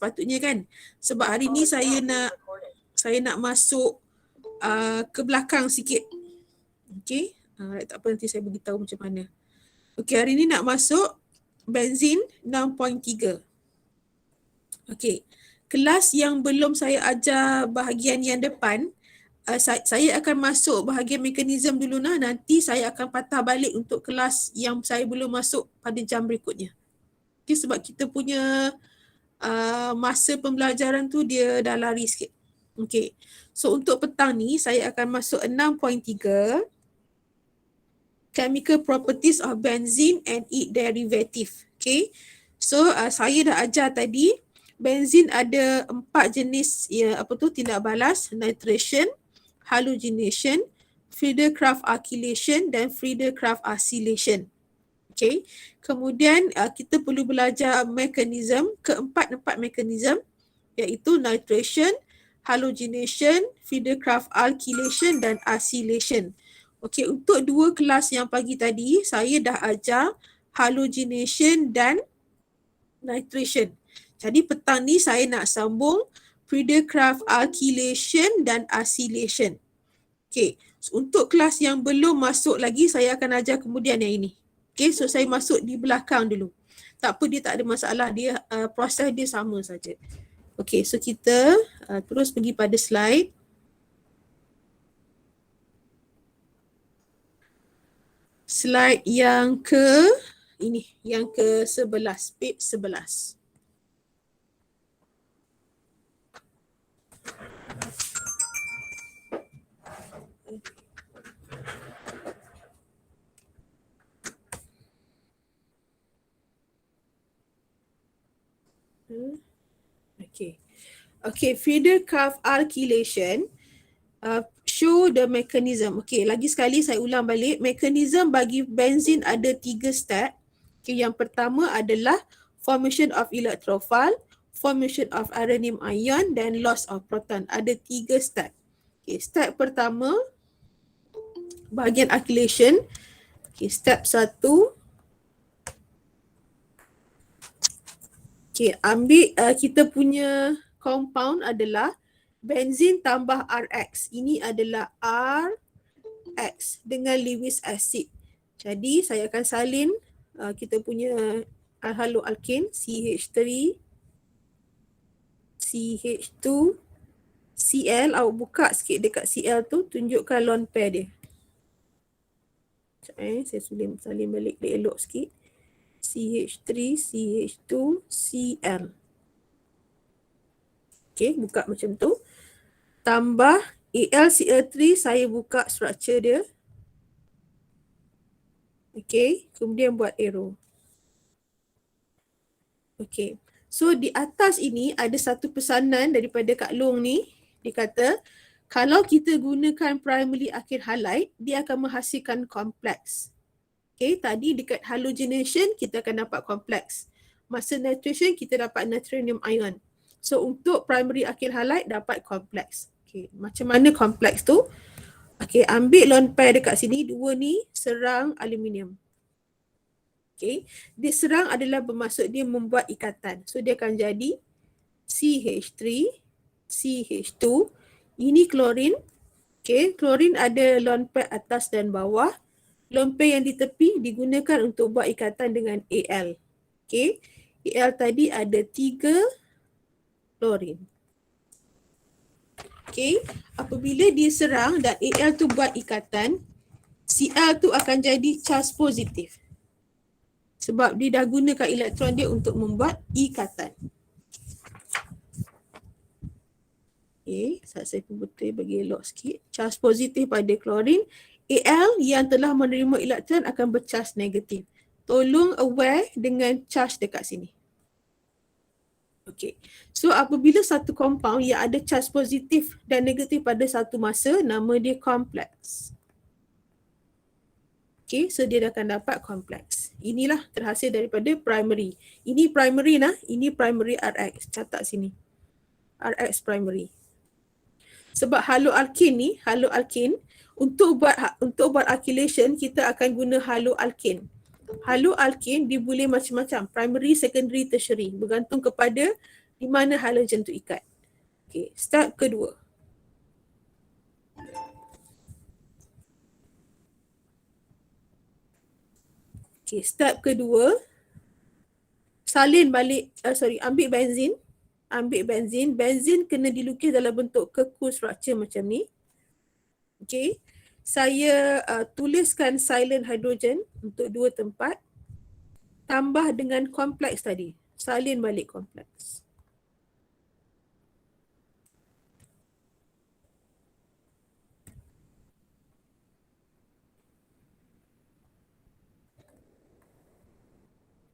Patutnya kan. Sebab hari ni saya nak masuk ke belakang sikit. Okey. Tak apa, nanti saya beritahu macam mana. Okey, hari ni nak masuk benzin 6.3. Okey. Kelas yang belum saya ajar bahagian yang depan, saya akan masuk bahagian mekanisme dulu nah. Nanti saya akan patah balik untuk kelas yang saya belum masuk pada jam berikutnya. Okay, sebab kita punya masa pembelajaran tu dia dah lari sikit. Okay. So untuk petang ni saya akan masuk 6.3 Chemical Properties of Benzene and its Derivative. Okay. So saya dah ajar tadi benzin ada 4 jenis tindak balas: nitration, halogenation, Friedel-Crafts alkylation dan Friedel-Crafts acylation. Okay. Kemudian kita perlu belajar mekanisme, keempat mekanisme, iaitu nitration, halogenation, Friedel-Crafts alkylation dan acylation. Okay, untuk 2 kelas yang pagi tadi saya dah ajar halogenation dan nitration. Jadi petang ni saya nak sambung Friedel-Crafts alkylation dan acylation. Okay, so, untuk kelas yang belum masuk lagi saya akan ajar kemudian yang ini. Okay, so saya masuk di belakang dulu. Tak apa, dia tak ada masalah, dia proses dia sama saja. Okay, so kita terus pergi pada slide. Slide yang yang ke-11, page 11. Okay, Friedel-Crafts alkylation show the mechanism. Okay, lagi sekali saya ulang balik. Mekanisme bagi benzin ada 3 step. Okay, yang pertama adalah formation of electrophile, formation of aromatic ion dan loss of proton. Ada 3 step. Okay, step pertama bahagian alkylation. Okay, step 1. Okay, ambil kita punya compound adalah benzin tambah RX. Ini adalah RX dengan Lewis acid. Jadi saya akan salin kita punya haloalkane CH3, CH2, Cl. Awak buka sikit dekat Cl tu, tunjukkan lone pair dia. Saya salin balik dia elok sikit. CH3, CH2, Cl. Okay, buka macam tu. Tambah AlCl3, saya buka struktur dia. Okay, kemudian buat arrow. Okay, so di atas ini ada satu pesanan daripada Kak Long ni. Dia kata, kalau kita gunakan primary akhir halide, dia akan menghasilkan kompleks. Okay, tadi dekat halogenation kita akan dapat kompleks. Masa nitration kita dapat natrium ion. So untuk primary akhir halide dapat kompleks. Okay, macam mana kompleks tu? Okay, ambil lone pair dekat sini, 2 ni serang aluminium. Okay, dia serang adalah bermaksud dia membuat ikatan. So dia akan jadi CH3, CH2, ini klorin. Okay, klorin ada lone pair atas dan bawah. Lone pair yang di tepi digunakan untuk buat ikatan dengan Al. Okay, Al tadi ada 3 klorin. Okay, apabila dia serang dan Al tu buat ikatan, Cl tu akan jadi charge positif. Sebab dia dah gunakan elektron dia untuk membuat ikatan. Okay, saya pun betul bagi elok sikit. Charge positif pada klorin. Al yang telah menerima elektron akan bercharge negatif. Tolong aware dengan charge dekat sini. Okay, so apabila satu compound yang ada charge positif dan negatif pada satu masa, nama dia kompleks. Okay, so dia akan dapat kompleks. Inilah terhasil daripada primary. Ini primary nah, ini primary RX. Catat sini. RX primary. Sebab haloalkane ni, haloalkane untuk buat alkylation kita akan guna haloalkane. Haloalkane dia boleh macam-macam, primary, secondary, tertiary, bergantung kepada di mana halogen tu ikat. Okay, step kedua. Okay, step kedua, salin balik, ambil benzin. Benzin kena dilukis dalam bentuk keku structure macam ni. Okay, saya tuliskan silent hydrogen untuk 2 tempat. Tambah dengan kompleks tadi, salin balik kompleks.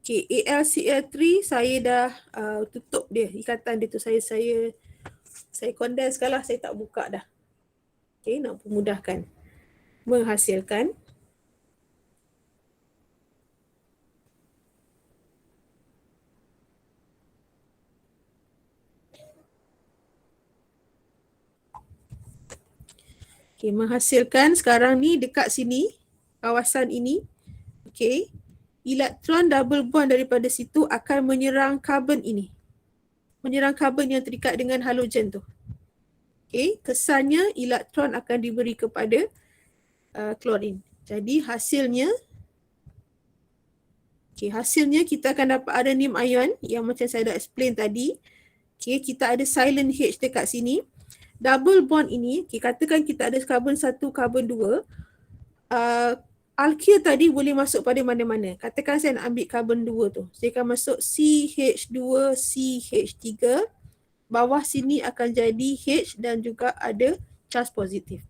Okay, AlCl3 saya dah tutup dia, ikatan dia tu saya kondenskan lah, saya tak buka dah. Okay, nak memudahkan menghasilkan. Okay, menghasilkan sekarang ni dekat sini, kawasan ini. Okay, elektron double bond daripada situ akan menyerang karbon ini. Menyerang karbon yang terikat dengan halogen tu. Okay, kesannya elektron akan diberi kepada klorin. Jadi hasilnya kita akan dapat adenim ion yang macam saya dah explain tadi. Okay, kita ada silent H dekat sini. Double bond ini, katakan kita ada karbon 1, karbon 2. Alkyl tadi boleh masuk pada mana-mana. Katakan saya nak ambil karbon 2 tu. Saya akan masuk CH2, CH3. Bawah sini akan jadi H dan juga ada charge positif.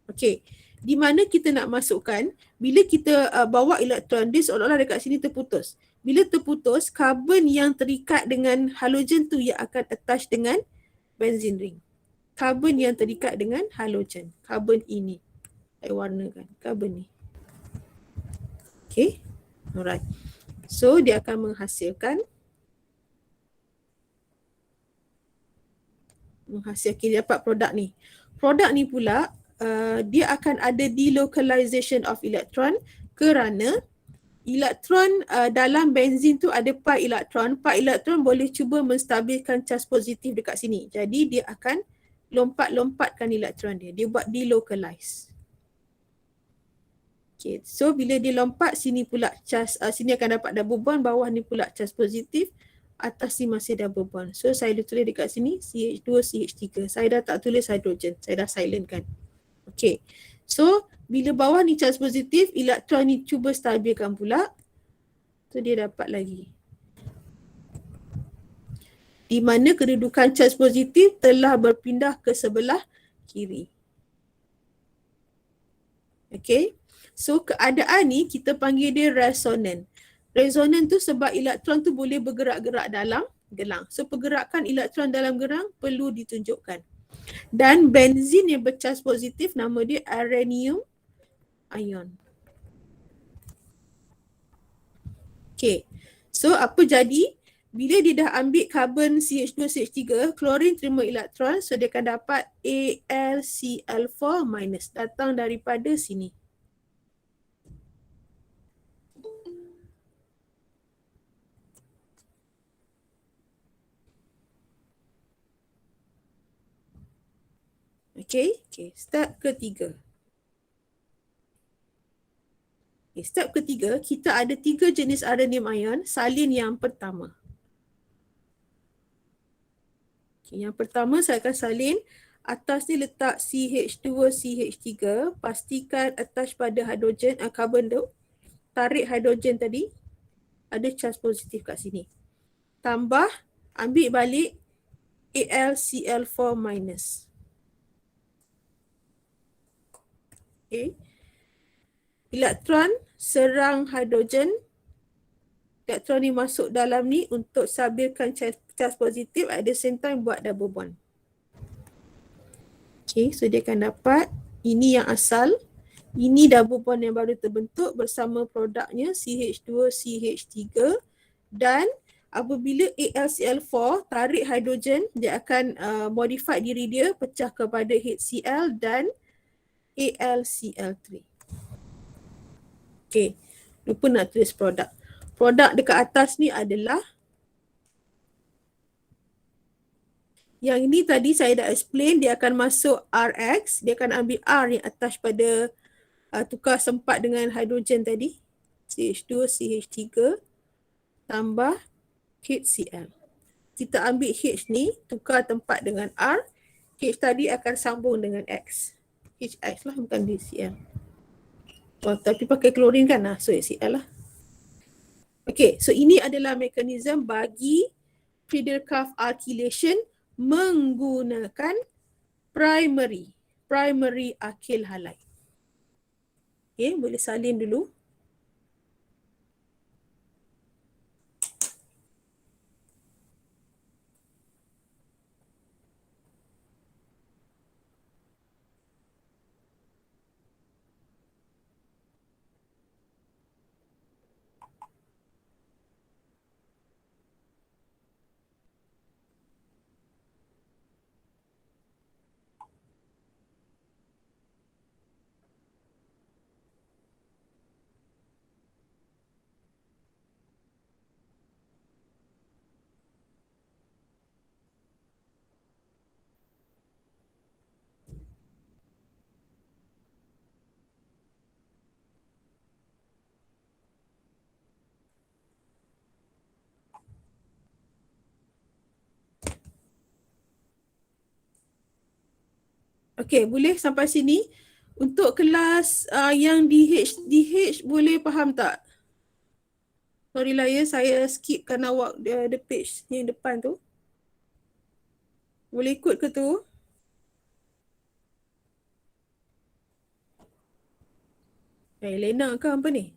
Okey. Di mana kita nak masukkan, bila kita bawa elektron, dia seolah-olah dekat sini terputus. Bila terputus, karbon yang terikat dengan halogen tu yang akan attach dengan benzene ring. Karbon yang terikat dengan halogen. Karbon ini. Saya warnakan. Karbon ni. Okay. Alright. So, dia akan menghasilkan dapat produk ni. Produk ni pula dia akan ada delocalization of electron kerana elektron dalam benzin tu ada pi elektron. Pi elektron boleh cuba menstabilkan charge positif dekat sini. Jadi dia akan lompat-lompatkan elektron dia. Dia buat delocalize. Okay, so bila dia lompat, sini pula charge, sini akan dapat double bond, bawah ni pula charge positif, atas ni masih double bond. So saya dah tulis dekat sini CH2, CH3. Saya dah tak tulis hydrogen, saya dah silent kan. Okay, so bila bawah ni charge positif, elektron ni cuba stabilkan pula. So dia dapat lagi. Di mana kedudukan charge positif telah berpindah ke sebelah kiri. Okay. So keadaan ni kita panggil dia resonan. Resonan tu sebab elektron tu boleh bergerak-gerak dalam gelang. So pergerakan elektron dalam gelang perlu ditunjukkan. Dan benzin yang bercharge positif nama dia aranium ion. Okay. So apa jadi? Bila dia dah ambil karbon CH2, CH3, klorin terima elektron, so dia akan dapat AlCl4- datang daripada sini. Okay, step ketiga. Step ketiga, kita ada 3 jenis aranium ion, salin yang pertama. Yang pertama saya akan salin, atas ni letak CH2, CH3, pastikan attach pada hidrogen, karbon tu, tarik hidrogen tadi, ada charge positif kat sini. Tambah, ambil balik AlCl4-. Okay. Elektron serang hidrogen. Elektron ni masuk dalam ni untuk stabilkan charge positif, at the same time buat double bond. Okay, so dia akan dapat ini yang asal. Ini double bond yang baru terbentuk bersama produknya CH2, CH3. Dan apabila AlCl4 tarik hidrogen, dia akan modify diri dia, pecah kepada HCl dan AlCl3. Okay, lupa nak tulis produk. Produk dekat atas ni adalah Yang ini tadi saya dah explain, dia akan masuk RX, dia akan ambil R yang atas pada tukar sempat dengan hidrogen tadi. CH2, CH3 tambah HCl. Kita ambil H ni, tukar tempat dengan R, H tadi akan sambung dengan X. HX lah, bukan HCl. Oh, tapi pakai klorin kan lah, so HCl lah. Okay, so ini adalah mekanisme bagi Friedel-Crafts alkylation menggunakan primary alkyl halide. Okay, boleh salin dulu. Okay, boleh sampai sini. Untuk kelas yang DH boleh faham tak? Sorry lah ya, saya skipkan awak the page yang depan tu. Boleh ikut ke tu? Lena ke apa ni?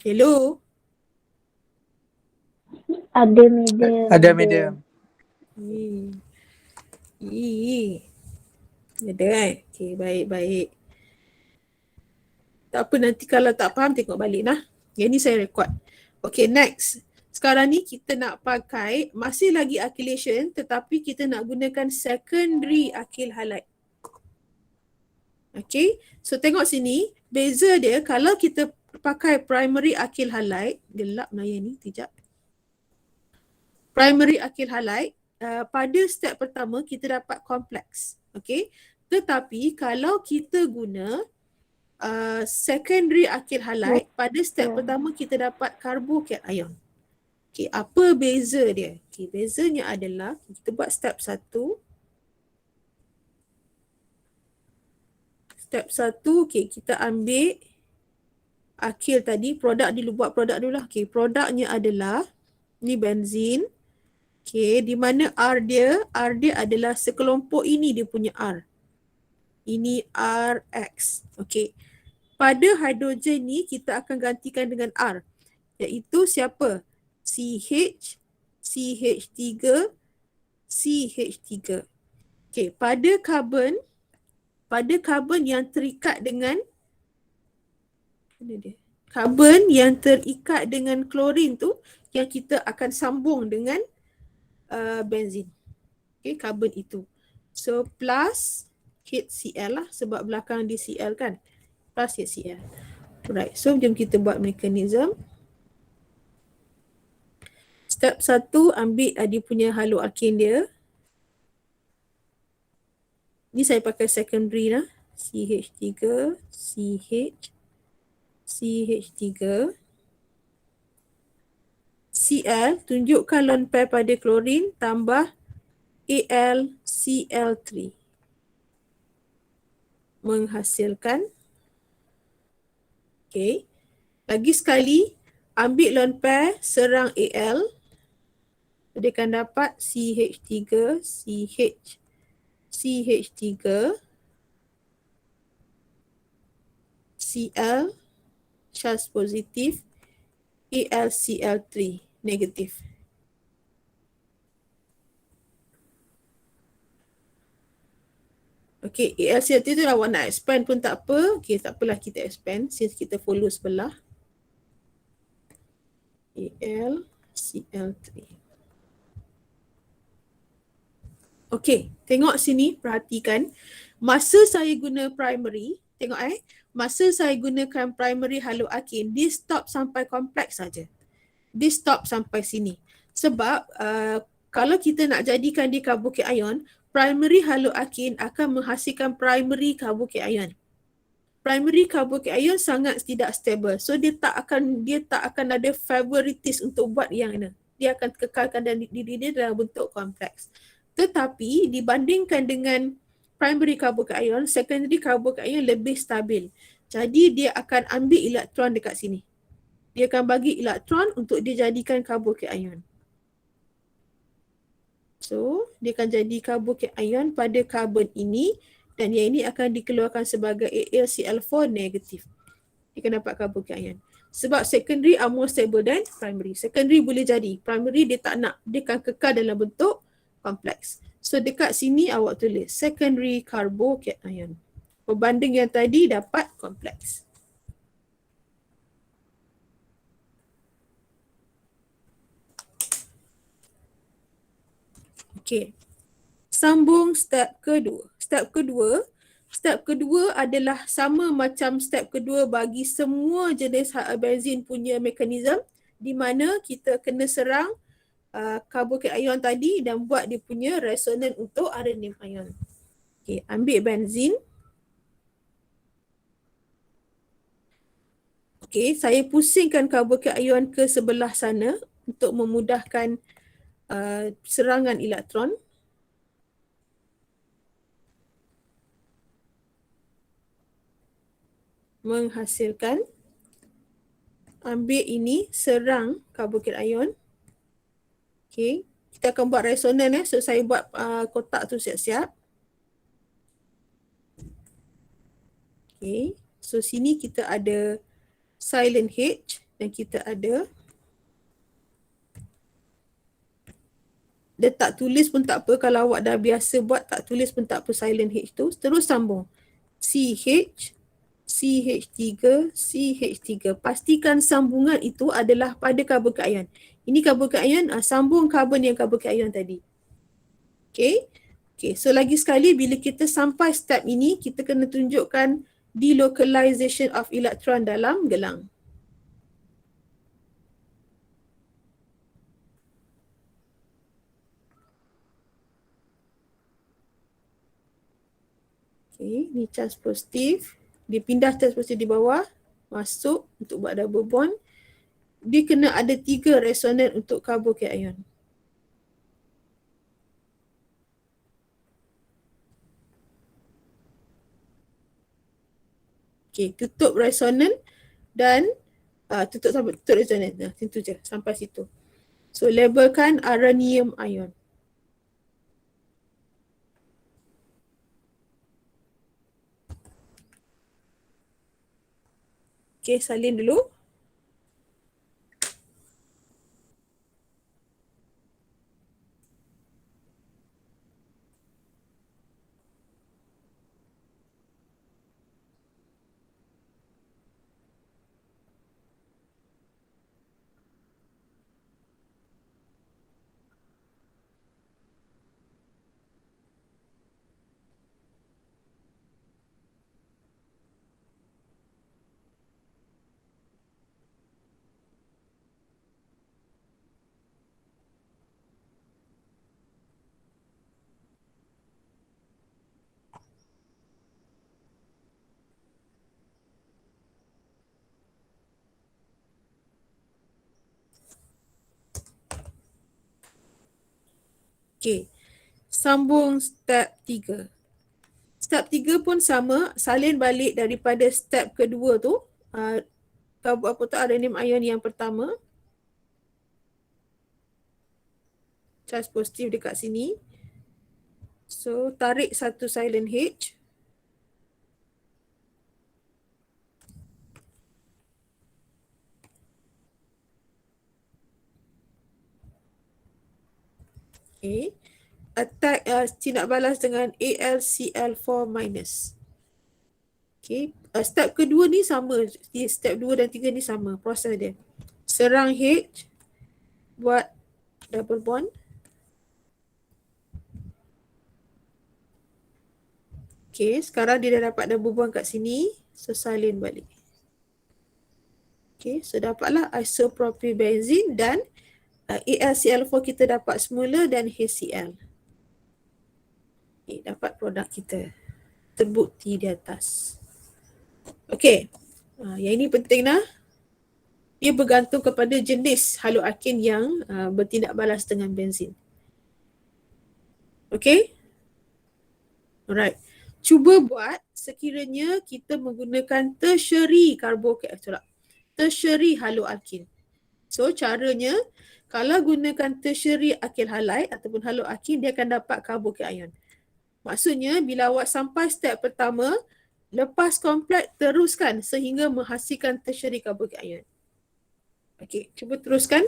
Hello? Ada medium. Ada medium. Ada kan? Okay, baik. Tak apa, nanti kalau tak faham tengok balik lah. Yang ni saya record. Okay, next. Sekarang ni kita nak pakai, masih lagi alkylation tetapi kita nak gunakan secondary alkyl halide. Okay, so tengok sini, beza dia kalau kita pakai primary alkyl halide, gelap Naya ni, kejap. Primary alkyl halide, pada step pertama kita dapat kompleks. Okay, tetapi kalau kita guna secondary alkyl halide, pada step pertama kita dapat carbocation. Okay, apa beza dia? Okay, bezanya adalah, kita buat step 1. Step 1, okay, kita ambil alkyl tadi, produk dulu, buat produk dulu lah. Okay, produknya adalah, ni benzin. Okay, di mana R dia adalah sekelompok ini dia punya R. Ini RX. Okay, pada hidrogen ni kita akan gantikan dengan R. Iaitu siapa? CH, CH3, CH3. Okay, pada karbon yang terikat dengan karbon yang terikat dengan klorin tu yang kita akan sambung dengan benzin. Okay, karbon itu. So plus HCl lah sebab belakang di Cl kan. Plus HCl. Alright, so jom kita buat mekanisme. Step 1, ambil dia punya haloalkane dia. Ni saya pakai secondary lah. CH3, CH, CH3, Cl, tunjukkan lone pair pada klorin, tambah AlCl3. Menghasilkan, okay, lagi sekali, ambil lone pair, serang Al, dia akan dapat CH3, CH, CH3, Cl, charge positif, AlCl3 negatif. Okay, AlCl3 tu awak nak expand pun tak apa. Okay, tak apalah kita expand since kita follow sebelah. AlCl3. Okay, tengok sini, perhatikan. Masa saya guna primary, Tengok masa saya gunakan primary haloalkane, dia stop sampai kompleks saja. Dia stop sampai sini. Sebab kalau kita nak jadikan dia carbocation, primary haloalkane akan menghasilkan primary carbocation. Primary carbocation sangat tidak stable. So dia tak akan ada favoritis untuk buat yang ini. Dia akan kekalkan diri dia dalam bentuk kompleks. Tetapi dibandingkan dengan primary carbocation, secondary carbocation lebih stabil. Jadi dia akan ambil elektron dekat sini. Dia akan bagi elektron untuk dijadikan carbocation. So, dia akan jadi carbocation pada karbon ini dan yang ini akan dikeluarkan sebagai AlCl4 negatif. Dia akan dapat carbocation. Sebab secondary are more stable than primary. Secondary boleh jadi. Primary dia tak nak. Dia akan kekal dalam bentuk kompleks. So dekat sini awak tulis secondary carbocation. Berbanding yang tadi dapat kompleks. Okey. Sambung step kedua. Step kedua adalah sama macam step kedua bagi semua jenis benzin punya mekanisme di mana kita kena serang carbocation tadi dan buat dia punya resonan untuk aronim ion. Okey, ambil benzin. Okey, saya pusingkan carbocation ke sebelah sana untuk memudahkan serangan elektron. Menghasilkan, ambil ini, serang carbocation. Okey, kita akan buat resonan so saya buat kotak tu siap-siap. Okey, so sini kita ada silent H dan kita ada, dia tak tulis pun tak apa, kalau awak dah biasa buat tak tulis pun tak apa silent H tu, terus sambung CH, CH3, CH3. Pastikan sambungan itu adalah pada carbocation. Ini carbocation, sambung karbon yang carbocation tadi. Okay. Okay, so lagi sekali bila kita sampai step ini, kita kena tunjukkan delocalization of electron dalam gelang. Okay, ni charge positif. Dia pindah charge positif di bawah, masuk untuk buat double bond. Dia kena ada 3 resonan untuk carbocation. Okay, tutup resonan dan tutup resonan. Nah, situ je, sampai situ. So, labelkan aranium ion. Okay, salin dulu. Okay, sambung step 3. Step 3 pun sama, salin balik daripada step kedua tu, aranium ion yang pertama. Charge positif dekat sini. So, tarik satu silent H. Okay. Attack, tindak balas dengan AlCl4 minus. Okay. Step kedua ni sama. Step 2 dan 3 ni sama. Proses dia. Serang H. Buat double bond. Okay. Sekarang dia dah dapat double bond kat sini. So salin balik. Okay, so dapatlah isopropylbenzene dan AlCl4 kita dapat semula dan HCl. Okay, dapat produk kita. Terbukti di atas. Okay, yang ini penting lah. Ia bergantung kepada jenis haloalkin yang bertindak balas dengan benzin. Okay? Alright. Cuba buat sekiranya kita menggunakan tertiary carbocation, tertiary haloalkin. So caranya, kalau gunakan tertiary alkyl halide ataupun haloalkin, dia akan dapat carbocation. Maksudnya bila awak sampai step pertama, lepas kompleks teruskan sehingga menghasilkan tertiary carbocation. Okey, cuba teruskan.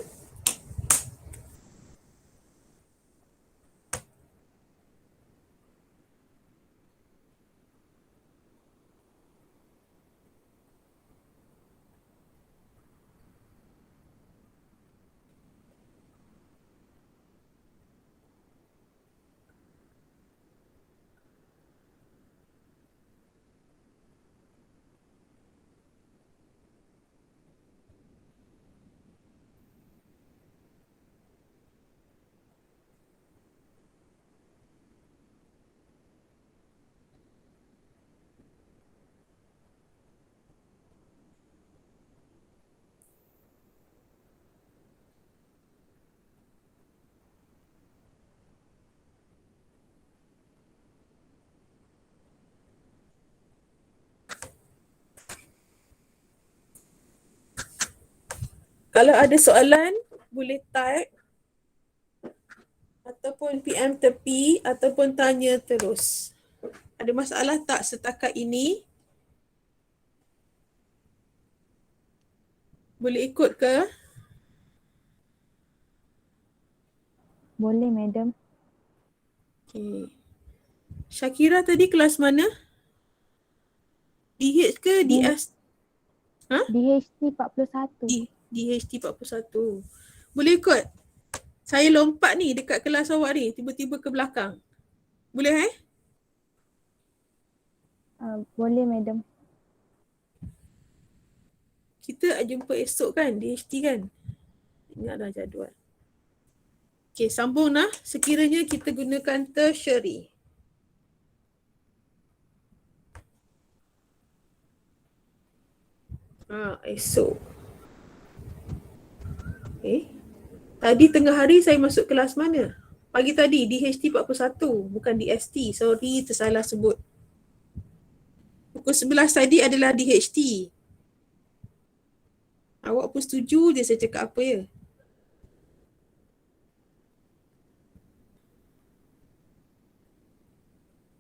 Kalau ada soalan, boleh type ataupun PM tepi ataupun tanya terus. Ada masalah tak setakat ini? Boleh ikut ke? Boleh, Madam. Okay. Syakira tadi kelas mana? DH ke DS? DHT 41. DHT 41. Boleh ikut? Saya lompat ni dekat kelas awak ni, tiba-tiba ke belakang. Boleh Boleh, Madam. Kita jumpa esok kan, DHT kan? Ingatlah jadual. Okay, sambung lah. Sekiranya kita gunakan tertiary. Esok. Okay. Tadi tengah hari saya masuk kelas mana? Pagi tadi, DHT 41, bukan DST. Sorry, tersalah sebut. Pukul 11 tadi adalah DHT. Awak pun setuju je saya cakap apa ya?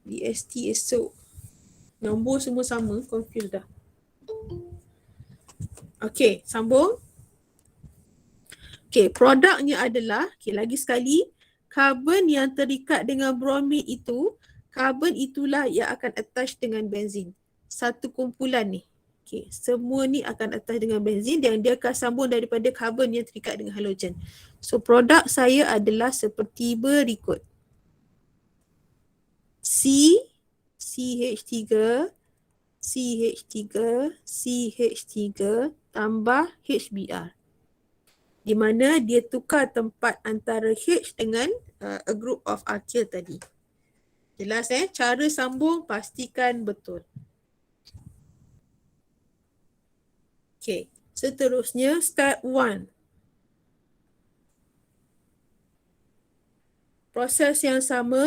DST esok. Nombor semua sama, confused dah. Okay, sambung. Okay, produknya adalah, okay, lagi sekali, karbon yang terikat dengan bromid itu, karbon itulah yang akan attach dengan benzin. Satu kumpulan ni. Okay, semua ni akan attach dengan benzin dan dia akan sambung daripada karbon yang terikat dengan halogen. So, produk saya adalah seperti berikut. CH3, CH3, CH3 tambah HBr. Di mana dia tukar tempat antara H dengan a group of alkyl tadi. Jelas cara sambung pastikan betul. Okay, seterusnya step 1. Proses yang sama.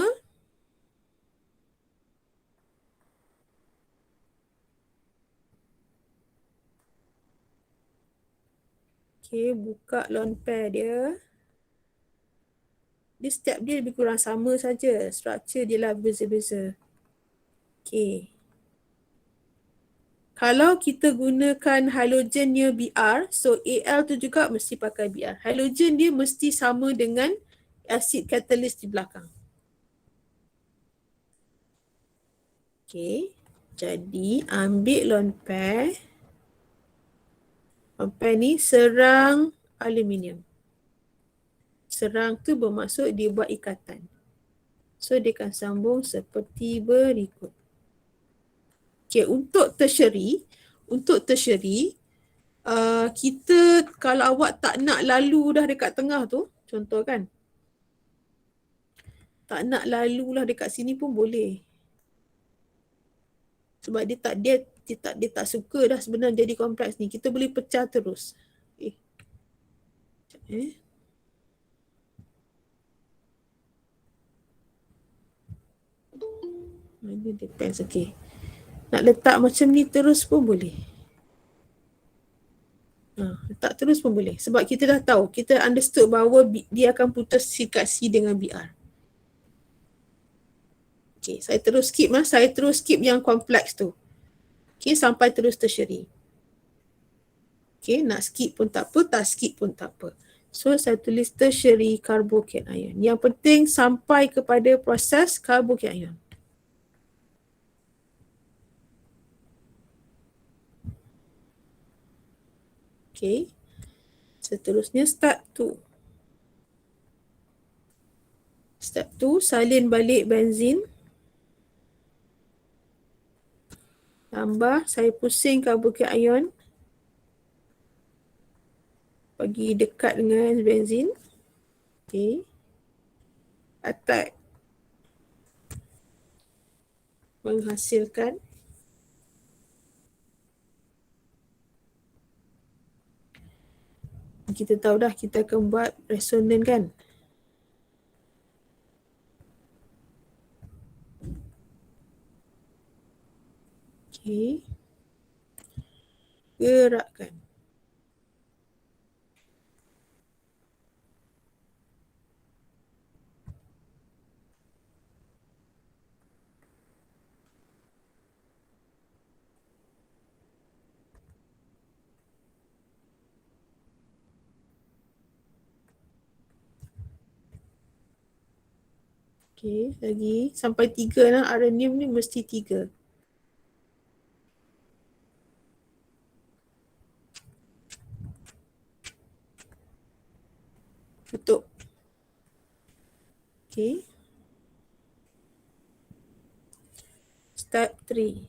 Okay, buka lone pair dia. Dia step dia lebih kurang sama saja. Struktur dia lah beza-beza. Okay. Kalau kita gunakan halogennya Br, so Al tu juga mesti pakai Br. Halogen dia mesti sama dengan asid katalis di belakang. Okay. Jadi ambil lone pair. Lone pair ni serang aluminium. Serang tu bermaksud dia buat ikatan. So dia akan sambung seperti berikut. Okay, untuk tertiary, kita kalau awak tak nak lalu dah dekat tengah tu, contoh kan, tak nak lalu lah dekat sini pun boleh. Sebab dia tak suka dah sebenarnya jadi kompleks ni. Kita boleh pecah terus. Ini depends, okay. Nak letak macam ni terus pun boleh. Letak terus pun boleh. Sebab kita dah tahu, kita understood bahawa dia akan putus sikat C dengan BR. Okay, saya terus skip yang kompleks tu. Okay, sampai terus tertiary. Okay, nak skip pun tak apa, tak skip pun tak apa. So, saya tulis tertiary carbocation. Yang penting sampai kepada proses carbocation. Okay. Seterusnya step 2. Step 2, salin balik benzin. Tambah, saya pusing carbocation. Bagi dekat dengan benzin. Okay. Attack. Menghasilkan. Kita tahu dah kita akan buat resonan kan. Okay. Gerakkan. Okay, lagi sampai 3 lah. Aranium ni mesti 3. Tutup. Okay. Step 3.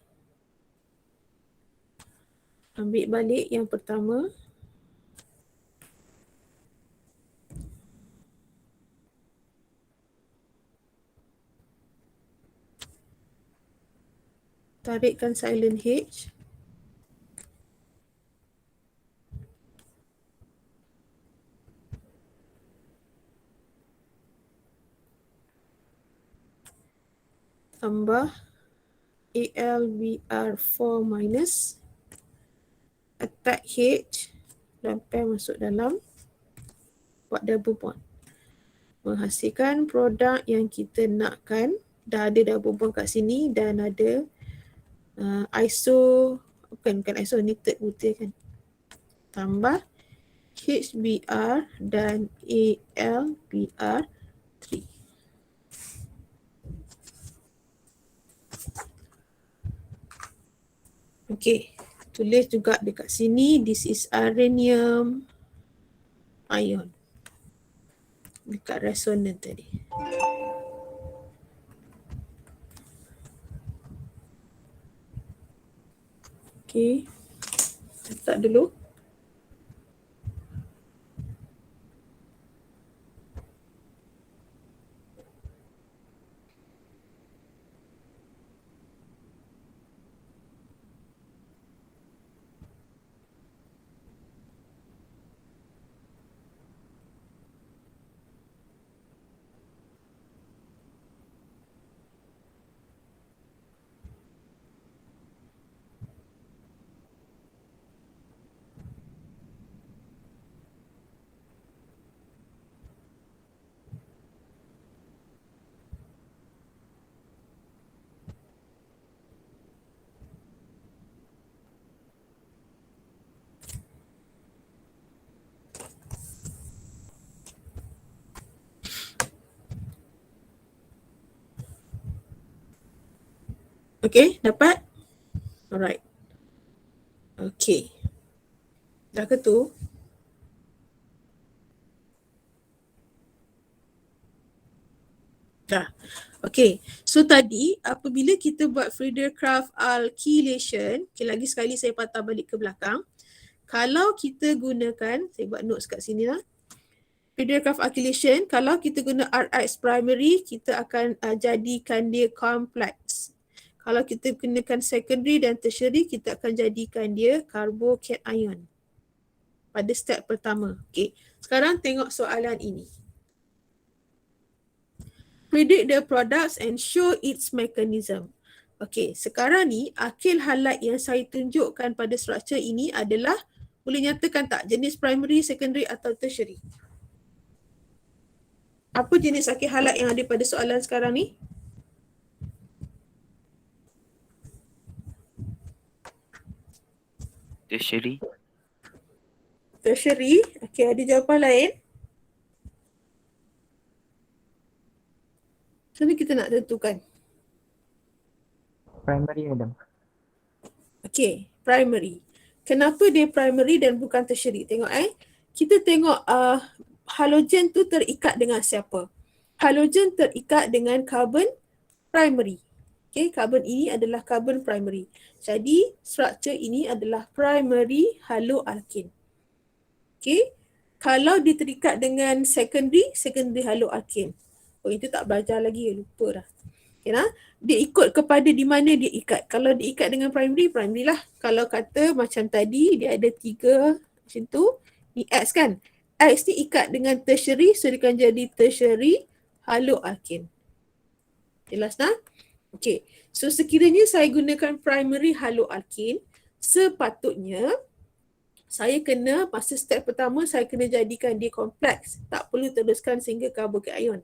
Ambil balik yang pertama. Tarikkan silent H. Tambah AlBr4 minus. Attack H. Lampai masuk dalam. Buat double bond. Menghasilkan produk yang kita nakkan. Dah ada double bond kat sini dan ada bukan isonitrate butir kan. Tambah HBr dan AlBr3. Okay, tulis juga dekat sini, this is aranium ion. Dekat resonan tadi. Okay, letak dulu. Okay, dapat? Alright. Okay. Dah ke tu? Dah. Okay. So tadi apabila kita buat Friedel-Crafts alkylation, okay, lagi sekali saya patah balik ke belakang. Kalau kita gunakan, saya buat notes kat sini lah. Friedel-Crafts alkylation, kalau kita guna RH primary, kita akan jadikan dia complex. Kalau kita gunakan secondary dan tertiary, kita akan jadikan dia carbocation pada step pertama. Okay. Sekarang tengok soalan ini. Predict the products and show its mechanism. Okey, sekarang ni akil highlight yang saya tunjukkan pada struktur ini adalah, boleh nyatakan tak jenis primary, secondary atau tertiary? Apa jenis akil highlight yang ada pada soalan sekarang ni? Tertiary. Tertiary. Okey, ada jawapan lain? Macam mana kita nak tentukan? Primary, madam. Okey, primary. Kenapa dia primary dan bukan tertiary? Tengok kita tengok halogen tu terikat dengan siapa? Halogen terikat dengan carbon primary. Okay, carbon ini adalah carbon primary. Jadi, struktur ini adalah primary haloalkane. Okay, kalau dia terikat dengan secondary haloalkane. Oh, itu tak belajar lagi, lupa dah. Okay, nah? Dia ikut kepada di mana dia ikat. Kalau dia ikat dengan primary lah. Kalau kata macam tadi, dia ada 3 macam tu, ni X kan? X ni ikat dengan tertiary, so dia akan jadi tertiary haloalkane. Jelas tak? Okay, so sekiranya saya gunakan primary haloalkane, sepatutnya saya kena, masa step pertama saya kena jadikan dia kompleks. Tak perlu teruskan sehingga carbocation.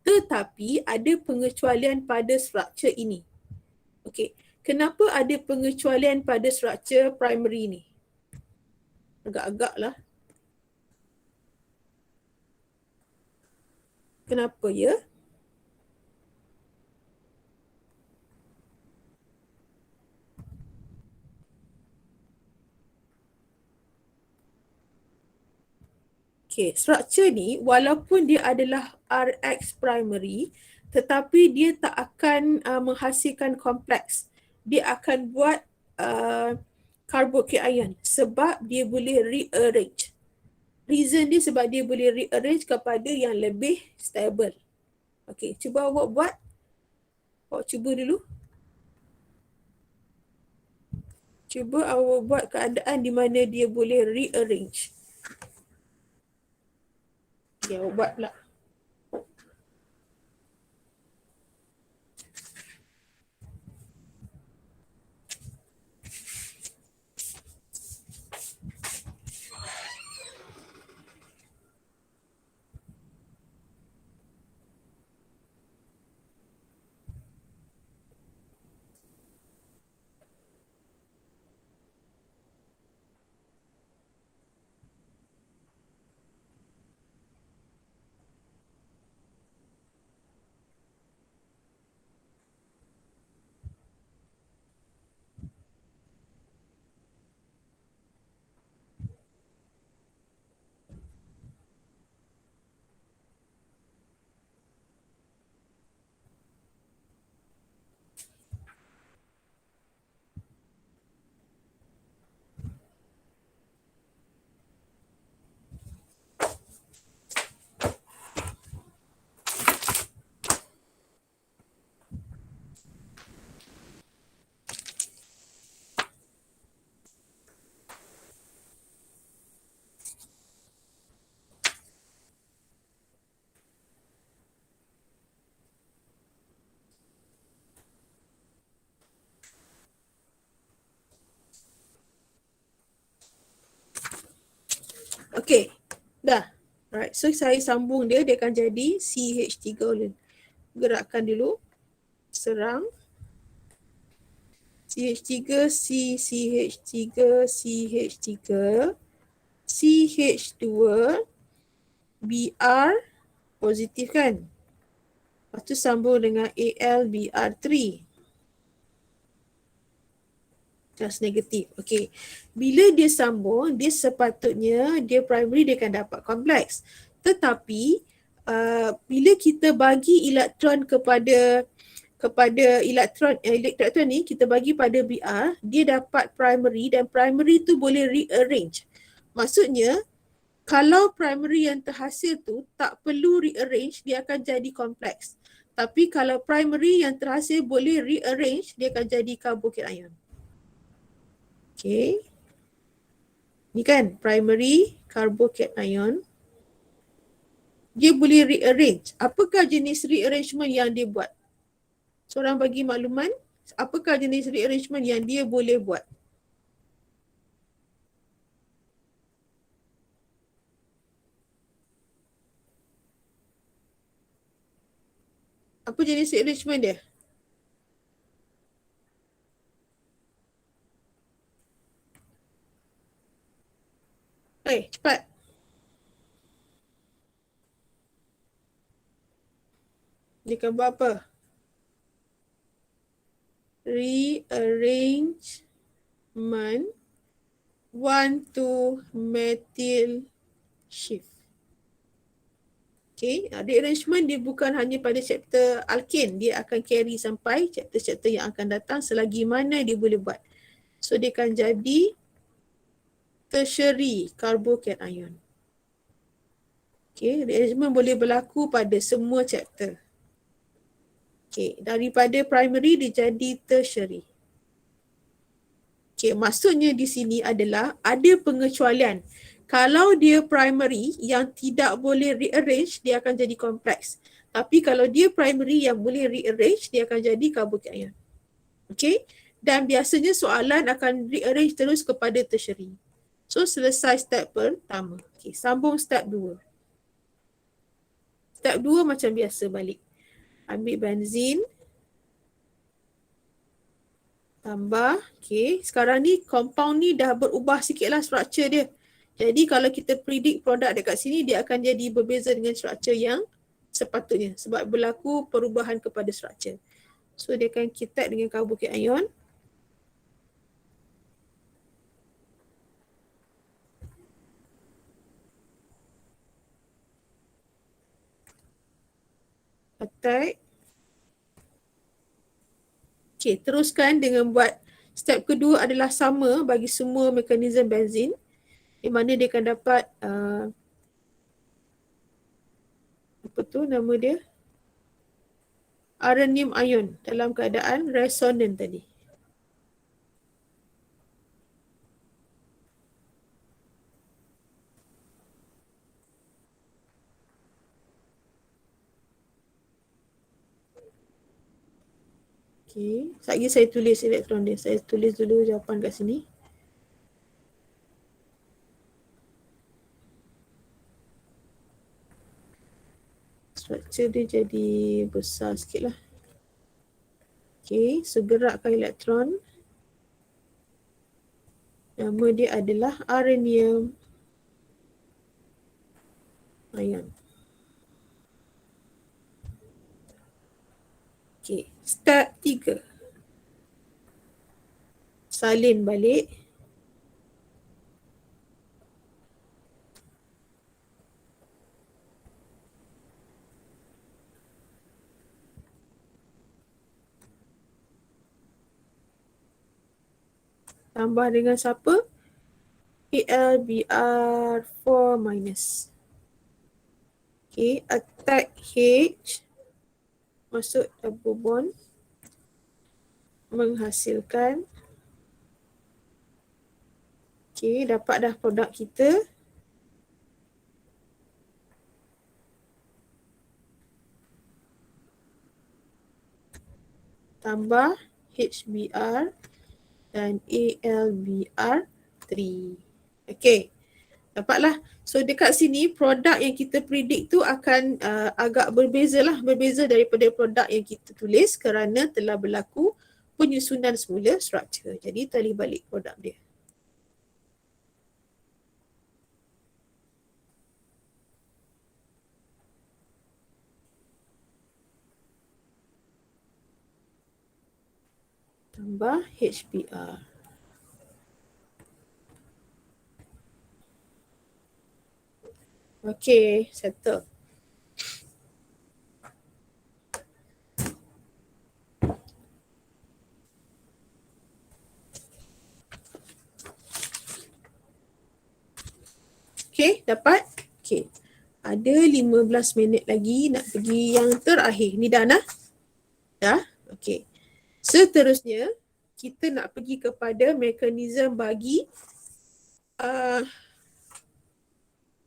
Tetapi ada pengecualian pada struktur ini. Okey, kenapa ada pengecualian pada struktur primary ni? Agak-agak lah. Kenapa ya? Okay, struktur ni walaupun dia adalah RH primary, tetapi dia tak akan menghasilkan kompleks. Dia akan buat carbocation sebab dia boleh rearrange. Reason dia sebab dia boleh rearrange kepada yang lebih stable. Okay, cuba awak buat. Awak cuba dulu. Cuba awak buat keadaan di mana dia boleh rearrange. Okay, awak buat pula. Okay, dah. Alright, so saya sambung dia akan jadi CH3 ulun. Gerakkan dulu. Serang. CH3, CH3, CH3, CH2, Br, positif kan? Lepas tu sambung dengan AlBr3. Just negatif. Okay. Bila dia sambung, dia sepatutnya dia primary dia akan dapat kompleks. Tetapi bila kita bagi elektron kepada elektron ni kita bagi pada Br, dia dapat primary dan primary tu boleh rearrange. Maksudnya kalau primary yang terhasil tu tak perlu rearrange, dia akan jadi kompleks. Tapi kalau primary yang terhasil boleh rearrange, dia akan jadi carbocation. Okay. Ni kan primary carbocation. Dia boleh rearrange. Apakah jenis rearrangement yang dia buat? Seorang bagi makluman, apakah jenis rearrangement yang dia boleh buat? Apa jenis rearrangement dia? Cepat. Dia akan buat apa? Rearrangement 1,2-methyl shift. Okay, rearrangement dia bukan hanya pada chapter alkane, dia akan carry sampai chapter-chapter yang akan datang selagi mana dia boleh buat. So dia akan jadi tertiary carbocation. Okay, rearrangement boleh berlaku pada semua chapter. Okay, daripada primary dia jadi tertiary. Okay, maksudnya di sini adalah ada pengecualian. Kalau dia primary yang tidak boleh rearrange, dia akan jadi kompleks. Tapi kalau dia primary yang boleh rearrange, dia akan jadi carbocation. Okay, dan biasanya soalan akan rearrange terus kepada tertiary. So selesai step pertama. Okay, sambung step 2. Step 2 macam biasa balik. Ambil benzin. Tambah. Okay. Sekarang ni compound ni dah berubah sikit lah struktur dia. Jadi kalau kita predict produk dekat sini, dia akan jadi berbeza dengan struktur yang sepatutnya. Sebab berlaku perubahan kepada struktur. So dia akan ketat dengan carbocation. Attack. Okay, teruskan dengan buat step kedua adalah sama bagi semua mekanisme benzin. Di mana dia akan dapat apa tu nama dia? Aranium ion dalam keadaan resonan tadi. Okay, sekejap saya tulis elektron dia. Saya tulis dulu jawapan kat sini. Struktur dia jadi besar sikit lah. Okay, so gerakkan elektron. Nama dia adalah aranium ion. Okay, step 3. Salin balik. Tambah dengan siapa? AlBr4 minus. Okay, attack H. Masuk double bond. Menghasilkan. Okay, dapat dah produk kita. Tambah HBr dan AlBr3. Okay, dapatlah. So dekat sini produk yang kita predict tu akan agak berbeza lah. Berbeza daripada produk yang kita tulis kerana telah berlaku penyusunan semula struktur. Jadi tali balik produk dia. Tambah HBr. Okay, settle. Okay, dapat? Okay. Ada 15 minit lagi nak pergi yang terakhir. Ni dah nah? Dah? Okay. Seterusnya, kita nak pergi kepada mekanisme bagi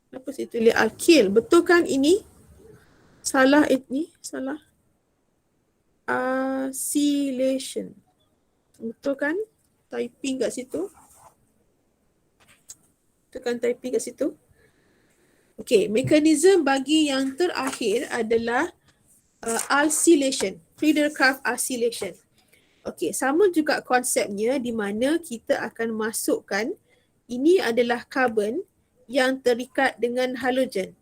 apa saya tulis alkyl. Betul kan ini? Salah ini, salah. Acylation. Betul kan? Typing kat situ. Betul kan typing kat situ? Okay, mekanisme bagi yang terakhir adalah acylation. Friedel-Crafts acylation. Okay, sama juga konsepnya di mana kita akan masukkan ini adalah karbon yang terikat dengan halogen.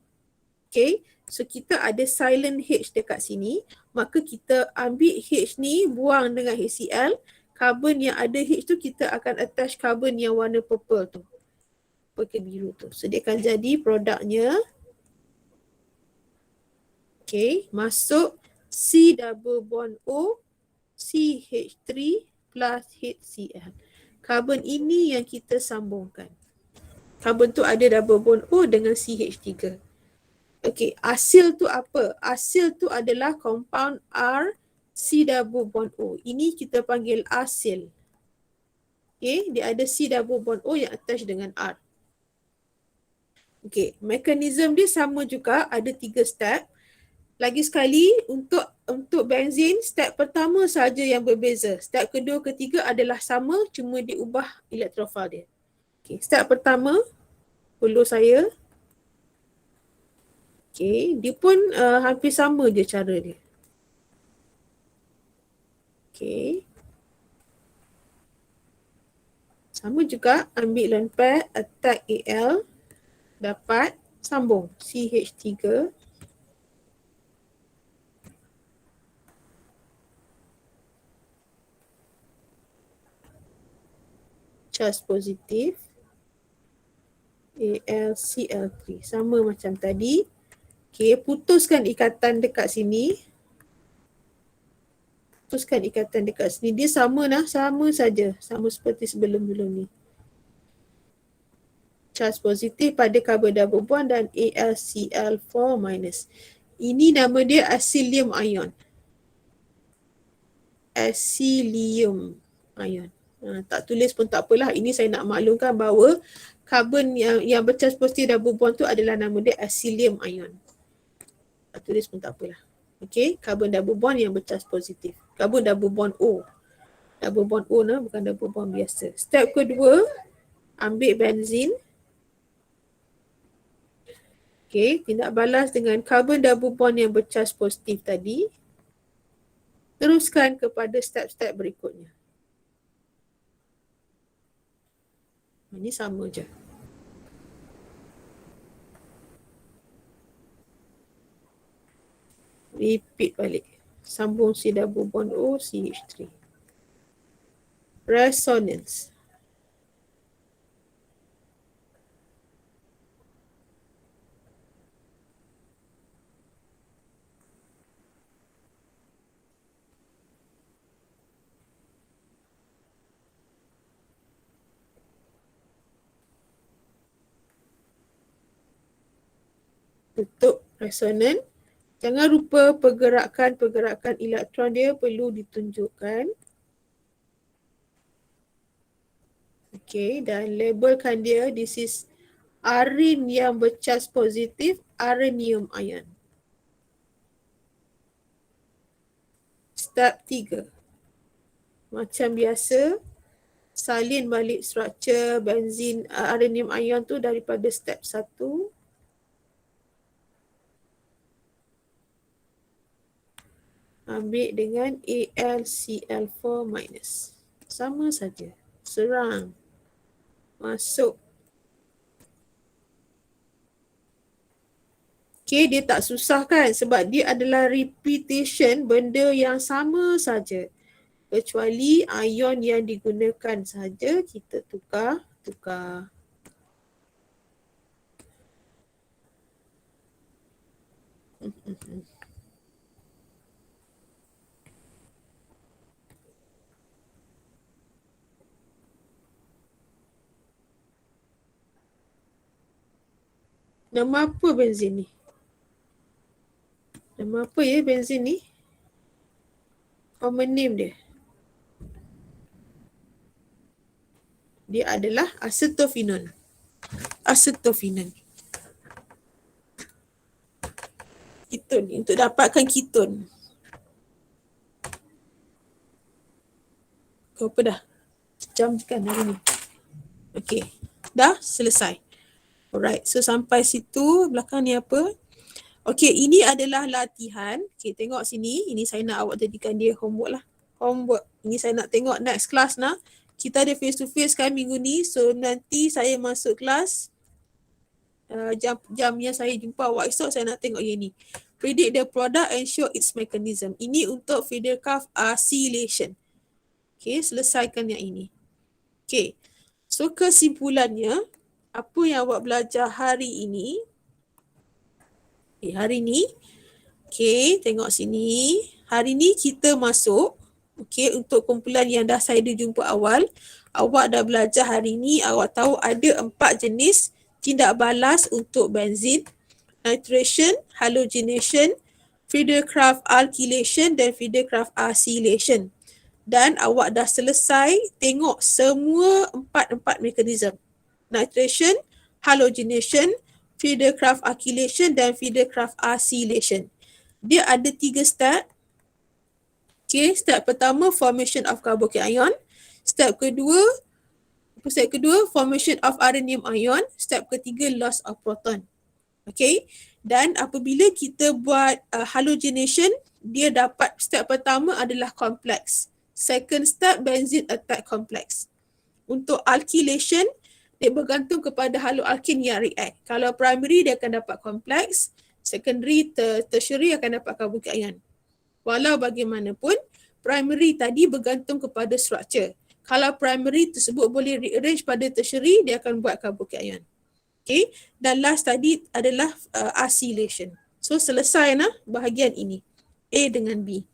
Okay, so kita ada silent H dekat sini, maka kita ambil H ni, buang dengan HCl, karbon yang ada H tu kita akan attach karbon yang warna purple tu, purple biru tu. So dia akan jadi produknya, okay, masuk C double bond O, CH3 plus HCl. Karbon ini yang kita sambungkan. Karbon tu ada double bond O dengan CH3. Okey, asil tu apa? Asil tu adalah compound R C double bond O. Ini kita panggil asil. Okey, dia ada C double bond O yang attach dengan R. Okey, mekanisme dia sama juga, ada 3 step. Lagi sekali, untuk benzin, step pertama saja yang berbeza. Step kedua, ketiga adalah sama, cuma diubah elektrofil dia. Okey, step pertama, perlu saya. Okey, dia pun hampir sama je cara dia. Okey. Sama juga, ambil lone pair, attack Al, dapat sambung CH3. Charge positif. AlCl3. Sama macam tadi. Okey, putuskan ikatan dekat sini. Putuskan ikatan dekat sini. Dia sama lah, sama saja. Sama seperti sebelum-sebelum ni. Charge positif pada carbon double bond dan AlCl4-. Ini nama dia acylium ion. Acylium ion. Tak tulis pun tak apalah. Ini saya nak maklumkan bahawa karbon yang bercharge positif double bond tu adalah nama dia acylium ion. Tak tulis pun tak apalah. Okey, karbon double bond yang bercharge positif. Karbon double bond O. Double bond O nah, bukan double bond biasa. Step kedua, ambil benzin. Okey, tindak balas dengan karbon double bond yang bercharge positif tadi. Teruskan kepada step-step berikutnya. Ini sama je. Repeat balik. Sambung C double bond O, CH3. Resonance. Tutup resonan. Jangan lupa pergerakan elektron dia perlu ditunjukkan. Okey, dan labelkan dia, this is arin yang bercharge positif, aranium ion. Step 3. Macam biasa, salin balik struktur benzin aranium ion tu daripada step 1. Ambil dengan AlCl4-. Sama saja. Serang. Masuk. Okay, dia tak susah kan sebab dia adalah repetition benda yang sama saja. Kecuali ion yang digunakan saja kita tukar. Nama apa benzin ni? Nama apa ya benzin ni? Common name dia. Dia adalah acetophenone. Acetophenone. Keton ni, untuk dapatkan keton. Kau apa dah? Jam kan hari ni. Okay. Dah selesai. Alright. So sampai situ. Belakang ni apa? Okay. Ini adalah latihan. Okay. Tengok sini. Ini saya nak awak jadikan dia homework lah. Homework. Ini saya nak tengok next class nah. Kita ada face to face kan minggu ni. So nanti saya masuk kelas. Jam yang saya jumpa awak esok, saya nak tengok yang ni. Predict the product and show its mechanism. Ini untuk Friedel-Crafts acylation. Okay, selesaikan yang ini. Okay, so kesimpulannya, apa yang awak belajar hari ini? Hari ni, okay, tengok sini. Hari ni kita masuk, okay, untuk kumpulan yang dah saya jumpa awal. Awak dah belajar hari ni, awak tahu ada 4 jenis tindak balas untuk benzin, nitration, halogenation, Friedel-Crafts alkylation dan Friedel-Crafts acylation. Dan awak dah selesai tengok semua empat mekanisme. Nitration, halogenation, Friedel-Crafts alkylation dan Friedel-Crafts acylation. Dia ada 3 step. Okay, step pertama formation of carbocation. Step kedua formation of uranium ion. Step ketiga loss of proton. Okay, dan apabila kita buat halogenation, dia dapat step pertama adalah kompleks. Second step benzene attack complex. Untuk alkylation, dia bergantung kepada haloalkin yang react. Kalau primary dia akan dapat kompleks, secondary, tertiary akan dapat carbocation. Walau bagaimanapun, primary tadi bergantung kepada structure. Kalau primary tersebut boleh rearrange pada tertiary, dia akan buat carbocation. Okay, dan last tadi adalah acylation. So selesai nah bahagian ini, A dengan B.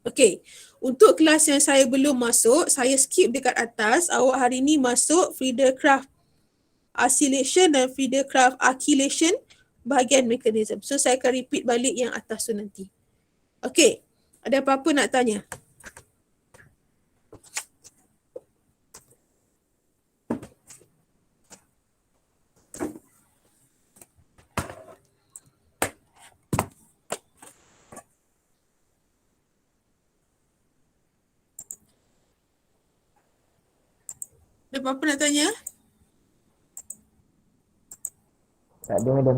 Okay, untuk kelas yang saya belum masuk, saya skip dekat atas. Awak hari ni masuk Friedel-Crafts acylation dan Friedel-Crafts alkylation bahagian mekanisme. So saya akan repeat balik yang atas tu nanti. Okay, ada apa-apa nak tanya? Ada apa-apa nak tanya? Tak ada, madam.